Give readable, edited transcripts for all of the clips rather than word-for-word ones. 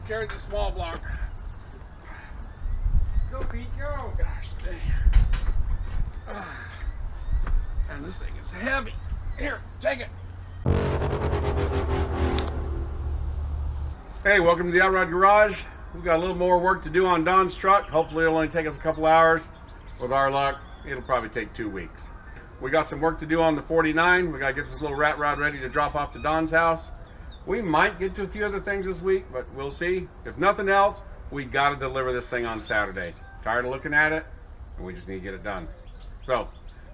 carry the small block. Go, Pete, go! Gosh dang. And this thing is heavy. Here, take it. Hey, welcome to the Rat Rod Garage. We've got a little more work to do on Don's truck. Hopefully it'll only take us a couple hours. With our luck, it'll probably take 2 weeks. We got some work to do on the 49. We gotta get this little rat rod ready to drop off to Don's house. We might get to a few other things this week, but we'll see. If nothing else, we gotta deliver this thing on Saturday. Tired of looking at it, and we just need to get it done. So,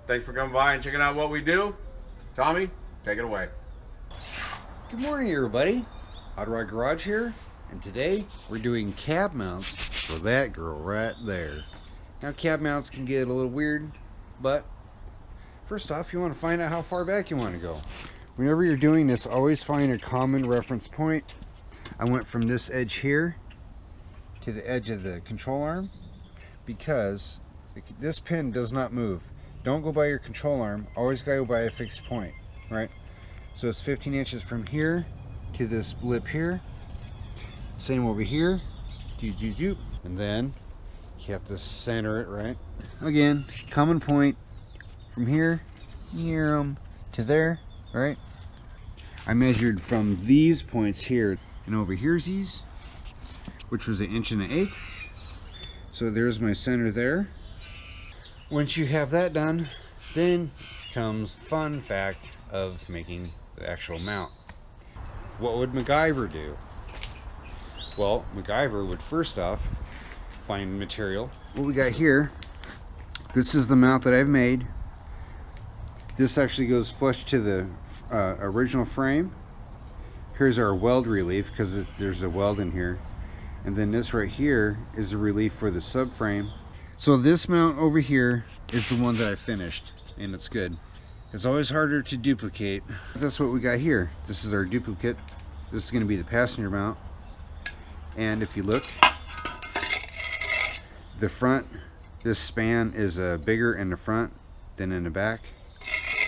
thanks for coming by and checking out what we do. Tommy, take it away. Good morning, everybody. Rat Rod Garage here, and today we're doing cab mounts for that girl right there. Now, cab mounts can get a little weird, but first off, you want to find out how far back you want to go. Whenever you're doing this, always find a common reference point. I went from this edge here to the edge of the control arm because this pin does not move. Don't go by your control arm, always go by a fixed point, right? So it's 15 inches from here to this lip here. Same over here, and then you have to center it, right? Again, common point from here to there, right? I measured from these points here and over here's these, which was 1 1/8 inches. So there's my center there. Once you have that done, then comes the fun fact of making the actual mount. What would MacGyver do? Well, MacGyver would first off find material. What we got here, this is the mount that I've made. This actually goes flush to the original frame. Here's our weld relief because there's a weld in here. And then this right here is the relief for the subframe. So this mount over here is the one that I finished, and it's good. It's always harder to duplicate. That's what we got here. This is our duplicate. This is going to be the passenger mount. And if you look, the front, this span is bigger in the front than in the back.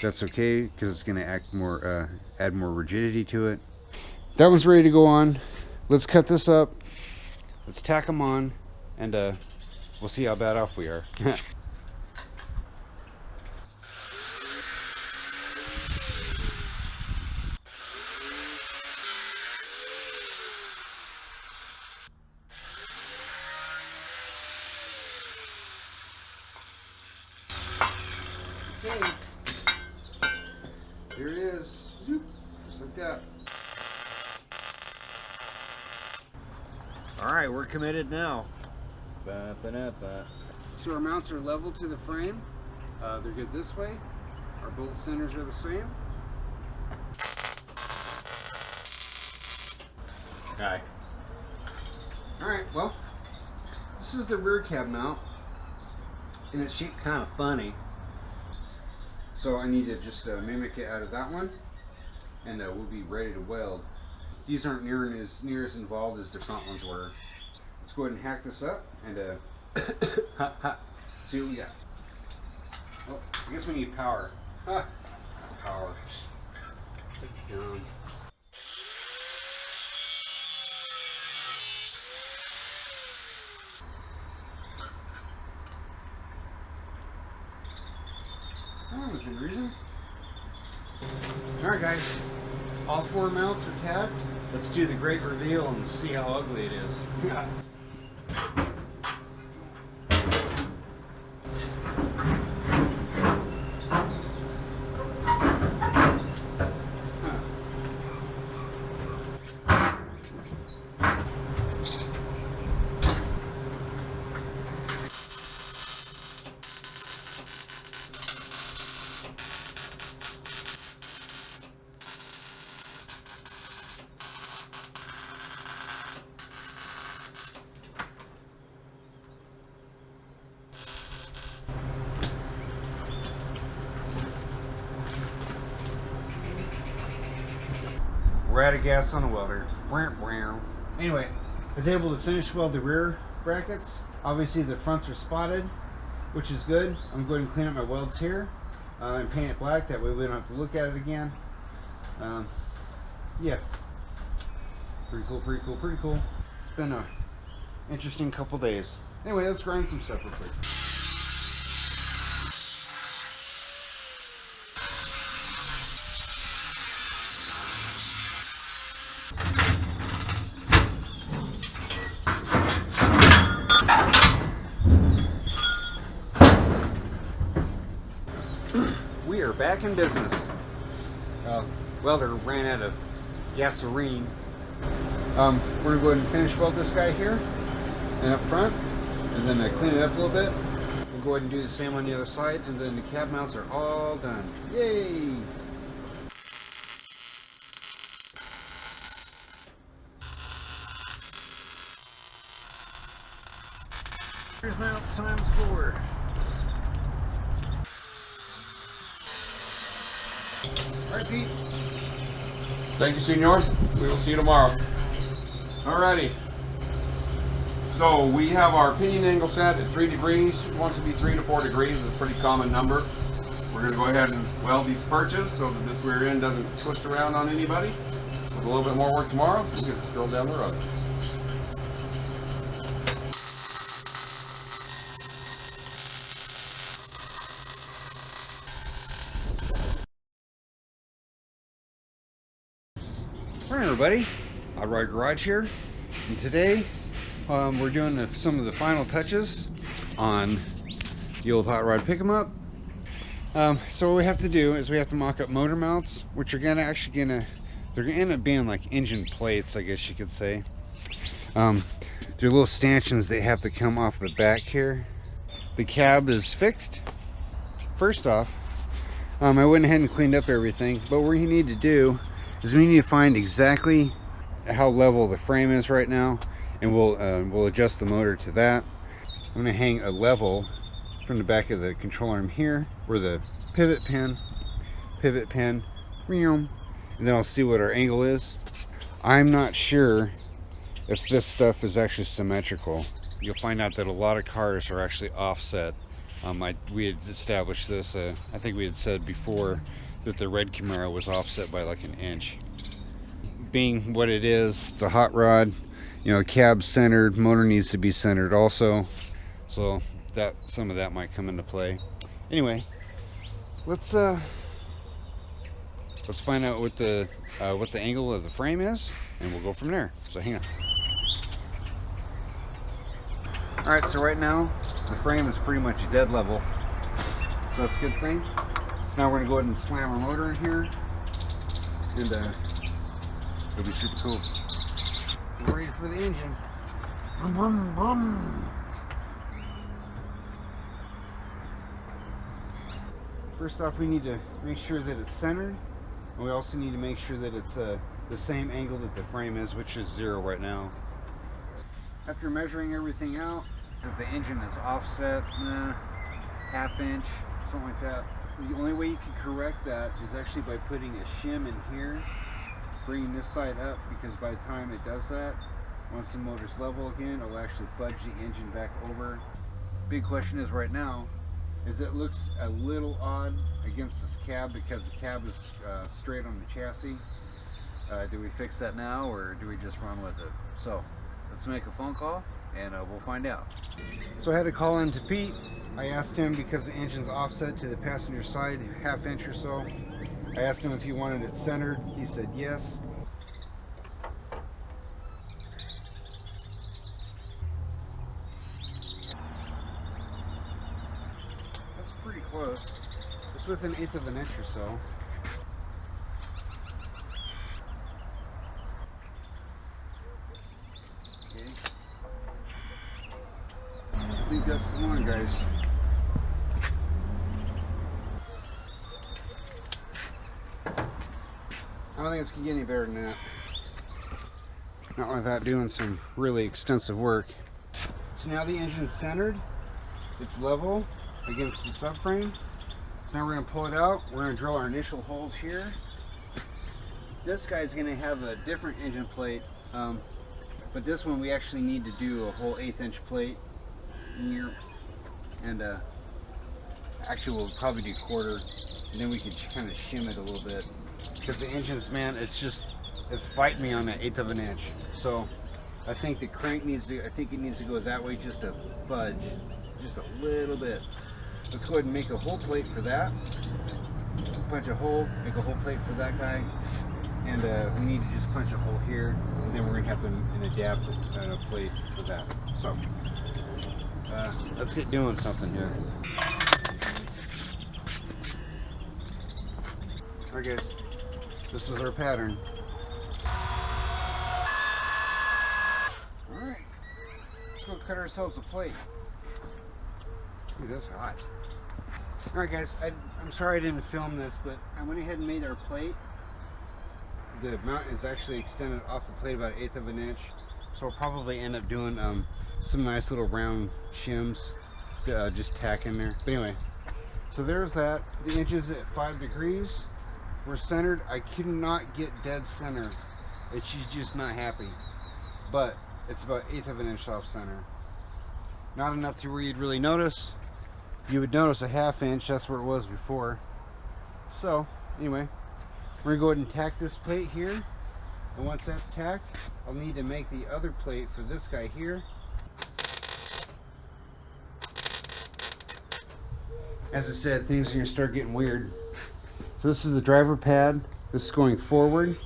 That's okay because it's going to act more, add more rigidity to it. That one's ready to go on. Let's cut this up. Let's tack them on, and we'll see how bad off we are. Okay. Here it is. Zoop. Just like that. Alright, we're committed now. So our mounts are level to the frame. They're good this way. Our bolt centers are the same. Okay. Alright, well, this is the rear cab mount. And it's shaped kind of funny. So I need to just mimic it out of that one. And we'll be ready to weld. These aren't near as involved as the front ones were. Let's go ahead and hack this up and see what we got. Oh, I guess we need power. Power. Take it down. Oh, within reason. Alright guys, all 4 mounts are tacked. Let's do the great reveal and see how ugly it is. We're out of gas on the welder. Anyway, I was able to finish weld the rear brackets. Obviously the fronts are spotted, which is good. I'm going to clean up my welds here and paint it black. That way we don't have to look at it again. Yeah. Pretty cool, pretty cool, pretty cool. Let's been a interesting couple days. Anyway, let's grind some stuff real quick. We are back in business. Welder ran out of gasoline. We're gonna go ahead and finish weld this guy here and up front, and then clean it up a little bit. We'll go ahead and do the same on the other side, and then the cab mounts are all done. Yay! Here's mounts times 4. Alright, Pete. Thank you, Senor. We will see you tomorrow. Alrighty. So we have our pinion angle set at 3 degrees. It wants to be 3 to 4 degrees. It's a pretty common number. We're going to go ahead and weld these perches so that this rear end doesn't twist around on anybody. With a little bit more work tomorrow, we'll get still down the road. Morning, everybody. Hot Rod Garage here, and today we're doing some of the final touches on the old hot rod pick 'em up. So what we have to do is we have to mock up motor mounts, which are they're gonna end up being like engine plates, I guess you could say. They're little stanchions that have to come off the back here. The cab is fixed. First off, I went ahead and cleaned up everything, but what you need to do is we need to find exactly how level the frame is right now, and we'll adjust the motor to that. I'm going to hang a level from the back of the control arm here, where the pivot pin, and then I'll see what our angle is. I'm not sure if this stuff is actually symmetrical. You'll find out that a lot of cars are actually offset. We had established this, I think we had said before that the red Camaro was offset by like 1 inch. Being what it is, it's a hot rod, you know, cab's centered, motor needs to be centered also, so that some of that might come into play. Anyway, let's find out what the angle of the frame is, and we'll go from there. So hang on. All right, so right now the frame is pretty much dead level, so that's a good thing. So now we're gonna go ahead and slam our motor in here, and it'll be super cool. We're ready for the engine. Vroom, vroom, vroom. First off, we need to make sure that it's centered, and we also need to make sure that it's the same angle that the frame is, which is 0 right now. After measuring everything out, that the engine is offset, ½ inch, something like that. The only way you can correct that is actually by putting a shim in here, bringing this side up, because by the time it does that, once the motor's level again, it'll actually fudge the engine back over. Big question is right now, is it looks a little odd against this cab because the cab is straight on the chassis. Do we fix that now, or do we just run with it? So let's make a phone call and we'll find out. So I had to call in to Pete. I asked him, because the engine's offset to the passenger side ½ inch or so, I asked him if he wanted it centered. He said yes. That's pretty close. It's within 1/8 of an inch or so. Okay. I think that's the one, guys. I don't think it's gonna get any better than that. Not without doing some really extensive work. So now the engine's centered, it's level against the subframe. So now we're gonna pull it out. We're gonna drill our initial holes here. This guy's gonna have a different engine plate, but this one we actually need to do a whole 1/8 inch plate in here, and actually we'll probably do 1/4, and then we can kind of shim it a little bit. Because the engine's, man, it's fighting me on that 1/8 of an inch. So I think the crank needs to, I think it needs to go that way just a fudge, just a little bit. Let's go ahead and make a whole plate for that. Punch a hole, make a whole plate for that guy. And we need to just punch a hole here, and then we're going to have to adapt a plate for that. So, let's get doing something here. Alright guys, this is our pattern. Alright, let's go cut ourselves a plate. Dude, that's hot. Alright guys, I'm sorry I didn't film this, but I went ahead and made our plate. The mount is actually extended off the plate about 1/8 of an inch, so we'll probably end up doing some nice little round shims to just tack in there. But anyway, so there's that. The inches at 5 degrees. We're centered. I could not get dead center. She's just not happy. But it's about 1/8 of an inch off center. Not enough to where you'd really notice. You would notice a 1/2 inch. That's where it was before. So anyway, we're gonna go ahead and tack this plate here, and once that's tacked, I'll need to make the other plate for this guy here. As I said, things are gonna start getting weird. So this is the driver pad. This is going forward.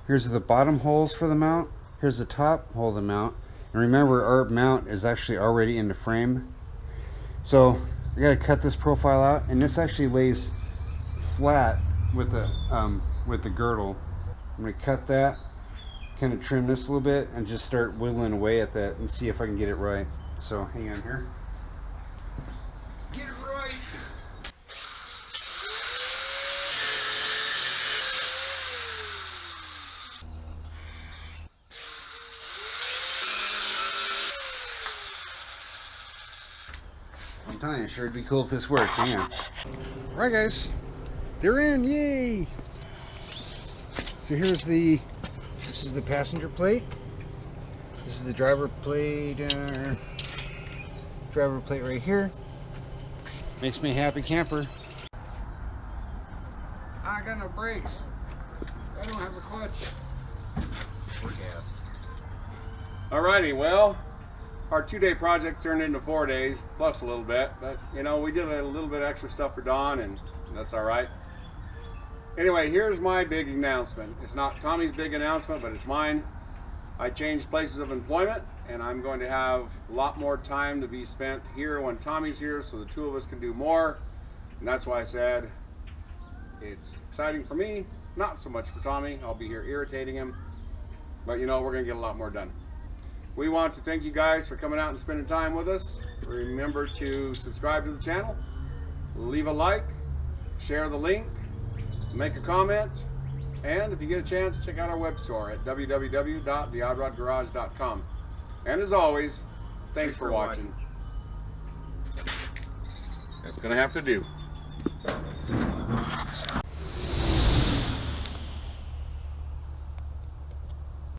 Here's the bottom holes for the mount. Here's the top hole of the mount. And remember, our mount is actually already in the frame. So I gotta cut this profile out, and this actually lays flat with the girdle. I'm going to cut that, kind of trim this a little bit, and just start whittling away at that and see if I can get it right. So hang on here. Get it right! I'm telling you, sure it'd be cool if this worked. Hang on. Alright guys, they're in, yay! So here's this is the passenger plate. This is the driver plate right here. Makes me a happy camper. I got no brakes. I don't have a clutch. Or gas. Alrighty, well, our 2-day project turned into 4 days, plus a little bit, but you know, we did a little bit extra stuff for Dawn, and that's alright. Anyway, here's my big announcement. It's not Tommy's big announcement, but it's mine. I changed places of employment, and I'm going to have a lot more time to be spent here when Tommy's here, so the two of us can do more. And that's why I said it's exciting for me, not so much for Tommy. I'll be here irritating him, but you know, we're going to get a lot more done. We want to thank you guys for coming out and spending time with us. Remember to subscribe to the channel, leave a like, share the link, make a comment, and if you get a chance, check out our web store at www.theoddrodgarage.com. And as always, thanks for watching. That's gonna have to do.